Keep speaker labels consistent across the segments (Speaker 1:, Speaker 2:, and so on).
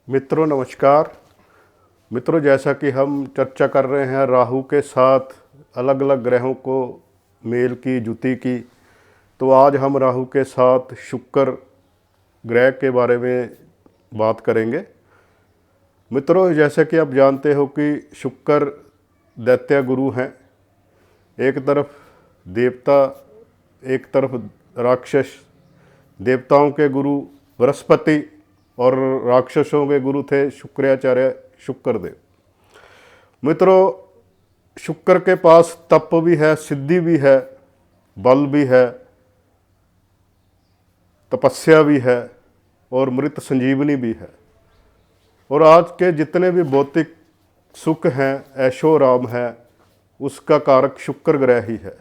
Speaker 1: मित्रों नमस्कार। मित्रों, जैसा कि हम चर्चा कर रहे हैं राहु के साथ अलग अलग ग्रहों को मेल की जुति की, तो आज हम राहु के साथ शुक्र ग्रह के बारे में बात करेंगे। मित्रों, जैसे कि आप जानते हो कि शुक्र दैत्य गुरु हैं। एक तरफ देवता, एक तरफ राक्षस। देवताओं के गुरु बृहस्पति और राक्षसों के गुरु थे शुक्राचार्य शुक्रदेव। मित्रों, शुक्र के पास तप भी है, सिद्धि भी है, बल भी है, तपस्या भी है और मृत संजीवनी भी है। और आज के जितने भी भौतिक सुख हैं, ऐशो आराम है, उसका कारक शुक्र ग्रह ही है,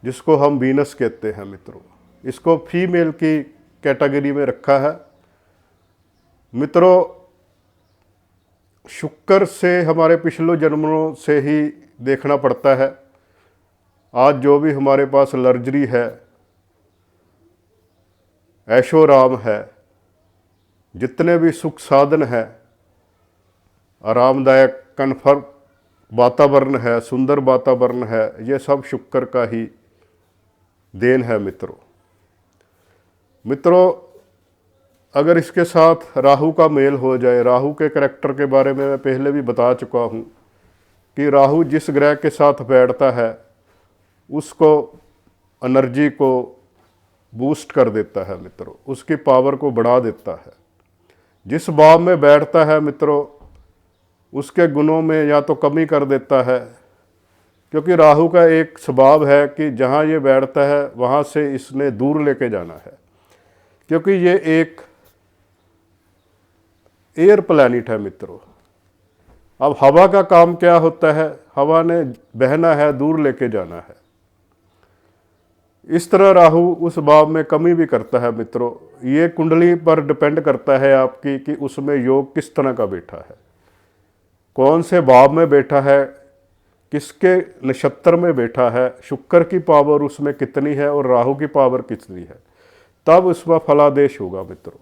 Speaker 1: जिसको हम वीनस कहते हैं। मित्रों, इसको फीमेल की कैटेगरी में रखा है। मित्रों, शुक्र से हमारे पिछले जन्मों से ही देखना पड़ता है। आज जो भी हमारे पास लग्जरी है, ऐशोराम है, जितने भी सुख साधन है, आरामदायक कन्फर्म वातावरण है, सुंदर वातावरण है, ये सब शुक्र का ही देन है। मित्रों, अगर इसके साथ राहु का मेल हो जाए, राहु के करैक्टर के बारे में मैं पहले भी बता चुका हूँ कि राहु जिस ग्रह के साथ बैठता है उसको एनर्जी को बूस्ट कर देता है। मित्रों, उसकी पावर को बढ़ा देता है। जिस भाव में बैठता है मित्रों, उसके गुणों में या तो कमी कर देता है, क्योंकि राहु का एक स्वभाव है कि जहाँ ये बैठता है वहाँ से इसने दूर लेके जाना है, क्योंकि ये एक एयर प्लैनेट है। मित्रों, अब हवा का काम क्या होता है? हवा ने बहना है, दूर लेके जाना है। इस तरह राहु उस भाव में कमी भी करता है। मित्रों, ये कुंडली पर डिपेंड करता है आपकी कि उसमें योग किस तरह का बैठा है, कौन से भाव में बैठा है, किसके नक्षत्र में बैठा है, शुक्र की पावर उसमें कितनी है और राहु की पावर कितनी है, तब उसमें फलादेश होगा। मित्रों,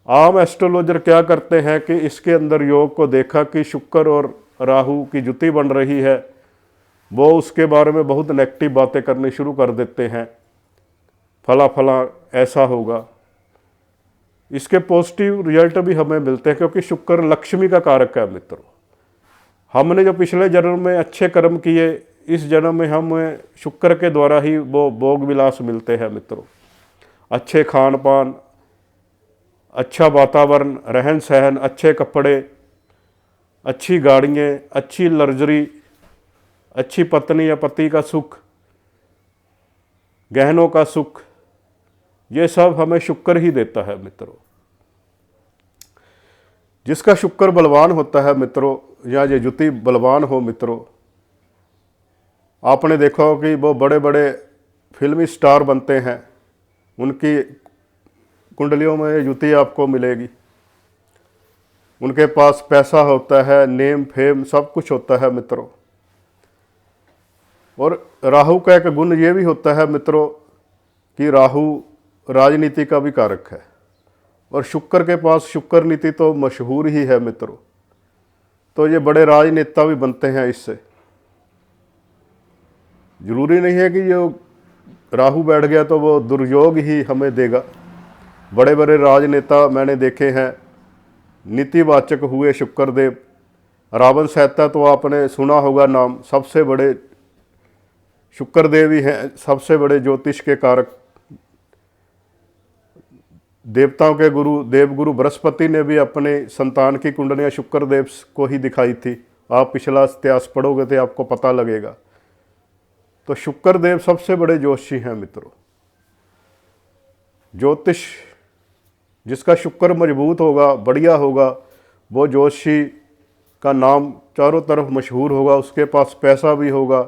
Speaker 1: आम एस्ट्रोलॉजर क्या करते हैं कि इसके अंदर योग को देखा कि शुक्र और राहु की जुति बन रही है, वो उसके बारे में बहुत नेगेटिव बातें करनी शुरू कर देते हैं। फला फला ऐसा होगा। इसके पॉजिटिव रिजल्ट भी हमें मिलते हैं, क्योंकि शुक्र लक्ष्मी का कारक है। मित्रों, हमने जो पिछले जन्म में अच्छे कर्म किए, इस जन्म में हमें शुक्र के द्वारा ही वो भोग विलास मिलते हैं। मित्रों, अच्छे खान पान, अच्छा वातावरण, रहन सहन, अच्छे कपड़े, अच्छी गाड़ियाँ, अच्छी लग्जरी, अच्छी पत्नी या पति का सुख, गहनों का सुख, ये सब हमें शुक्र ही देता है। मित्रों, जिसका शुक्र बलवान होता है मित्रों, या ये जुति बलवान हो, मित्रों, आपने देखा हो कि वो बड़े बड़े फिल्मी स्टार बनते हैं, उनकी कुंडलियों में युति आपको मिलेगी। उनके पास पैसा होता है, नेम फेम सब कुछ होता है। मित्रों, और राहु का एक गुण ये भी होता है मित्रों कि राहु राजनीति का भी कारक है, और शुक्र के पास शुक्र नीति तो मशहूर ही है। मित्रों, तो ये बड़े राजनेता भी बनते हैं इससे। जरूरी नहीं है कि जो राहु बैठ गया तो वो दुर्योग ही हमें देगा। बड़े बड़े राजनेता मैंने देखे हैं, नीतिवाचक हुए शुक्रदेव। रावण सहता तो आपने सुना होगा नाम, सबसे बड़े शुक्रदेव ही हैं, सबसे बड़े ज्योतिष के कारक। देवताओं के गुरु देवगुरु बृहस्पति ने भी अपने संतान की कुंडलियाँ शुक्रदेव को ही दिखाई थी। आप पिछला इतिहास पढ़ोगे तो आपको पता लगेगा। तो शुक्रदेव सबसे बड़े ज्योतिषी हैं। मित्रों, ज्योतिष जिसका शुक्र मजबूत होगा, बढ़िया होगा, वो ज्योतिषी का नाम चारों तरफ मशहूर होगा। उसके पास पैसा भी होगा,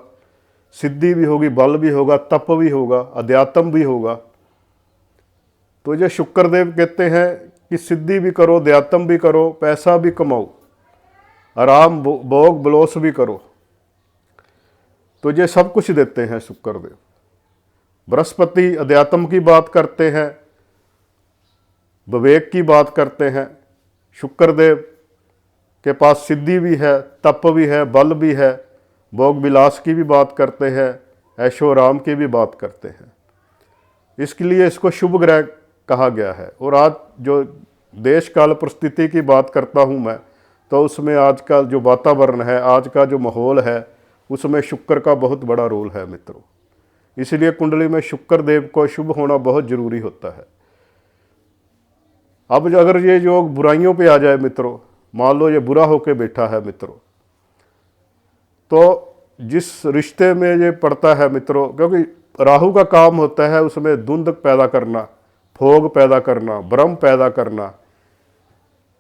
Speaker 1: सिद्धि भी होगी, बल भी होगा, तप भी होगा, अध्यात्म भी होगा। तो ये शुक्रदेव कहते हैं कि सिद्धि भी करो, अध्यात्म भी करो, पैसा भी कमाओ, आराम भोग बलोस भी करो, तो ये सब कुछ देते हैं शुक्रदेव। बृहस्पति अध्यात्म की बात करते हैं, विवेक की बात करते हैं। शुक्र देव के पास सिद्धि भी है, तप भी है, बल भी है, भोग विलास की भी बात करते हैं, ऐशो आराम की भी बात करते हैं। इसके लिए इसको शुभ ग्रह कहा गया है। और आज जो देश काल परिस्थिति की बात करता हूँ मैं, तो उसमें आज का जो वातावरण है, आज का जो माहौल है, उसमें शुक्र का बहुत बड़ा रोल है मित्रों। इसलिए कुंडली में शुक्र देव को शुभ होना बहुत जरूरी होता है। अब अगर ये योग बुराइयों पे आ जाए मित्रों, मान लो ये बुरा होके बैठा है मित्रों, तो जिस रिश्ते में ये पड़ता है मित्रों, क्योंकि राहु का काम होता है उसमें धुंध पैदा करना, फोग पैदा करना, भ्रम पैदा करना,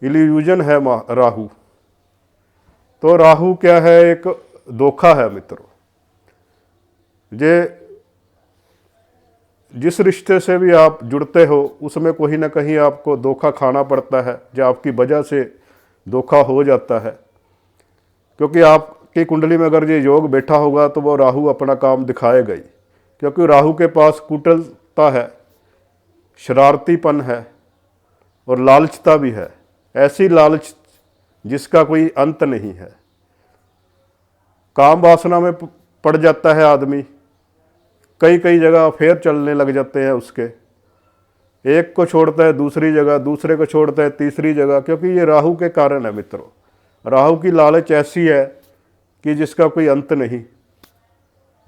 Speaker 1: इल्यूजन है राहु। तो राहु क्या है, एक धोखा है मित्रों। ये जिस रिश्ते से भी आप जुड़ते हो उसमें कहीं ना कहीं आपको धोखा खाना पड़ता है, जो आपकी वजह से धोखा हो जाता है। क्योंकि आपकी कुंडली में अगर ये योग बैठा होगा तो वो राहु अपना काम दिखाएगा ही, क्योंकि राहु के पास कुटिलता है, शरारतीपन है और लालचता भी है। ऐसी लालच जिसका कोई अंत नहीं है। काम वासना में पड़ जाता है आदमी, कई कई जगह अफेयर चलने लग जाते हैं उसके, एक को छोड़ता है दूसरी जगह, दूसरे को छोड़ता है तीसरी जगह, क्योंकि ये राहु के कारण है मित्रों। राहु की लालच ऐसी है कि जिसका कोई अंत नहीं।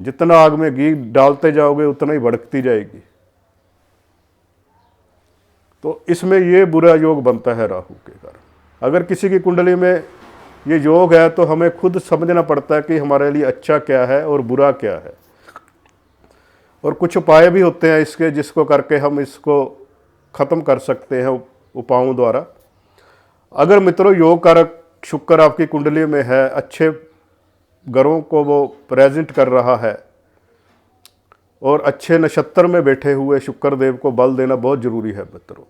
Speaker 1: जितना आग में घी डालते जाओगे उतना ही भड़कती जाएगी। तो इसमें ये बुरा योग बनता है राहु के कारण। अगर किसी की कुंडली में ये योग है तो हमें खुद समझना पड़ता है कि हमारे लिए अच्छा क्या है और बुरा क्या है। और कुछ उपाय भी होते हैं इसके, जिसको करके हम इसको ख़त्म कर सकते हैं उपायों द्वारा। अगर मित्रों योग कारक शुक्र आपकी कुंडली में है, अच्छे ग्रहों को वो प्रेजेंट कर रहा है और अच्छे नक्षत्र में बैठे हुए शुक्र देव को बल देना बहुत ज़रूरी है मित्रों।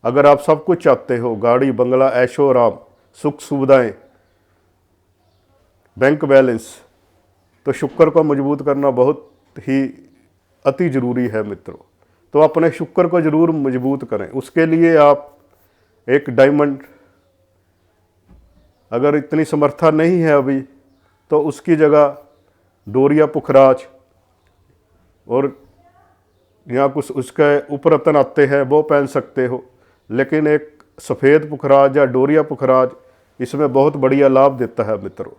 Speaker 1: अगर आप सब कुछ चाहते हो, गाड़ी बंगला, ऐशो आराम, सुख सुविधाएं, बैंक बैलेंस, तो शुक्र को मजबूत करना बहुत ही अति ज़रूरी है मित्रों। तो अपने शुक्र को ज़रूर मजबूत करें। उसके लिए आप एक डायमंड, अगर इतनी समर्था नहीं है अभी तो उसकी जगह डोरिया पुखराज और यहाँ कुछ उसके उपरतन आते हैं वो पहन सकते हो। लेकिन एक सफ़ेद पुखराज या डोरिया पुखराज इसमें बहुत बढ़िया लाभ देता है मित्रों।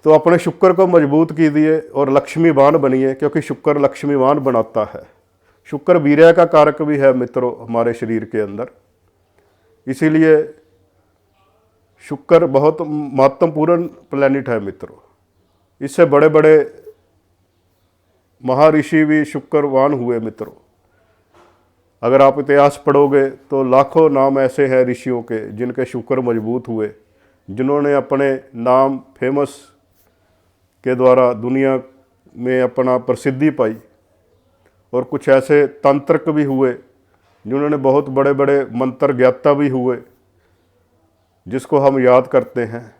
Speaker 1: तो अपने शुक्र को मजबूत कीजिए और लक्ष्मीवान बनिए, क्योंकि शुक्र लक्ष्मीवान बनाता है। शुक्र वीर्य का कारक भी है मित्रों हमारे शरीर के अंदर। इसीलिए शुक्र बहुत महत्वपूर्ण प्लैनेट है मित्रों। इससे बड़े बड़े महर्षि भी शुक्रवान हुए मित्रों। अगर आप इतिहास पढ़ोगे तो लाखों नाम ऐसे हैं ऋषियों के जिनके शुक्र मजबूत हुए, जिन्होंने अपने नाम फेमस के द्वारा दुनिया में अपना प्रसिद्धि पाई। और कुछ ऐसे तंत्रक भी हुए जिन्होंने बहुत बड़े बड़े मंत्र ज्ञाता भी हुए, जिसको हम याद करते हैं।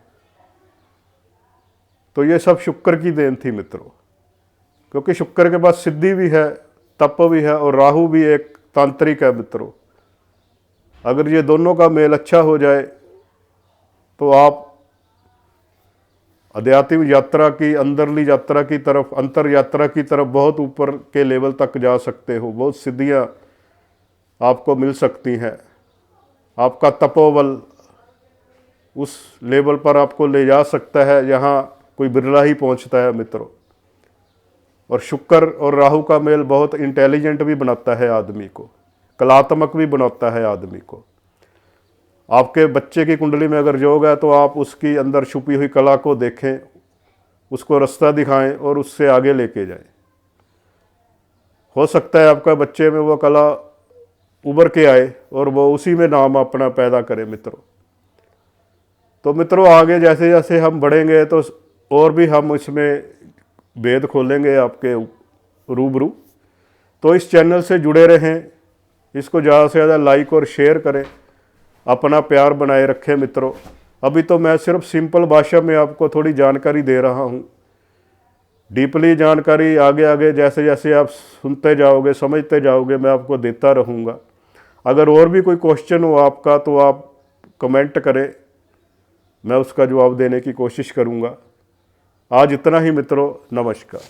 Speaker 1: तो ये सब शुक्र की देन थी मित्रों, क्योंकि शुक्र के पास सिद्धि भी है, तप भी है और राहु भी एक तांत्रिक है मित्रों। अगर ये दोनों का मेल अच्छा हो जाए तो आप आध्यात्मिक यात्रा की, अंदरली यात्रा की तरफ, अंतर यात्रा की तरफ बहुत ऊपर के लेवल तक जा सकते हो। बहुत सिद्धियां आपको मिल सकती हैं। आपका तपोबल उस लेवल पर आपको ले जा सकता है जहां कोई बिरला ही पहुंचता है मित्रों। और शुक्र और राहु का मेल बहुत इंटेलिजेंट भी बनाता है आदमी को, कलात्मक भी बनाता है आदमी को। आपके बच्चे की कुंडली में अगर योग है तो आप उसकी अंदर छुपी हुई कला को देखें, उसको रास्ता दिखाएं और उससे आगे लेके जाएं। हो सकता है आपका बच्चे में वो कला उभर के आए और वो उसी में नाम अपना पैदा करे मित्रों। तो मित्रों आगे जैसे जैसे हम बढ़ेंगे तो और भी हम इसमें भेद खोलेंगे आपके रूबरू। तो इस चैनल से जुड़े रहें, इसको ज़्यादा से ज़्यादा लाइक और शेयर करें, अपना प्यार बनाए रखें मित्रों। अभी तो मैं सिर्फ सिंपल भाषा में आपको थोड़ी जानकारी दे रहा हूँ। डीपली जानकारी आगे आगे जैसे जैसे आप सुनते जाओगे, समझते जाओगे, मैं आपको देता रहूँगा। अगर और भी कोई क्वेश्चन हो आपका तो आप कमेंट करें, मैं उसका जवाब देने की कोशिश करूँगा। आज इतना ही मित्रों, नमस्कार।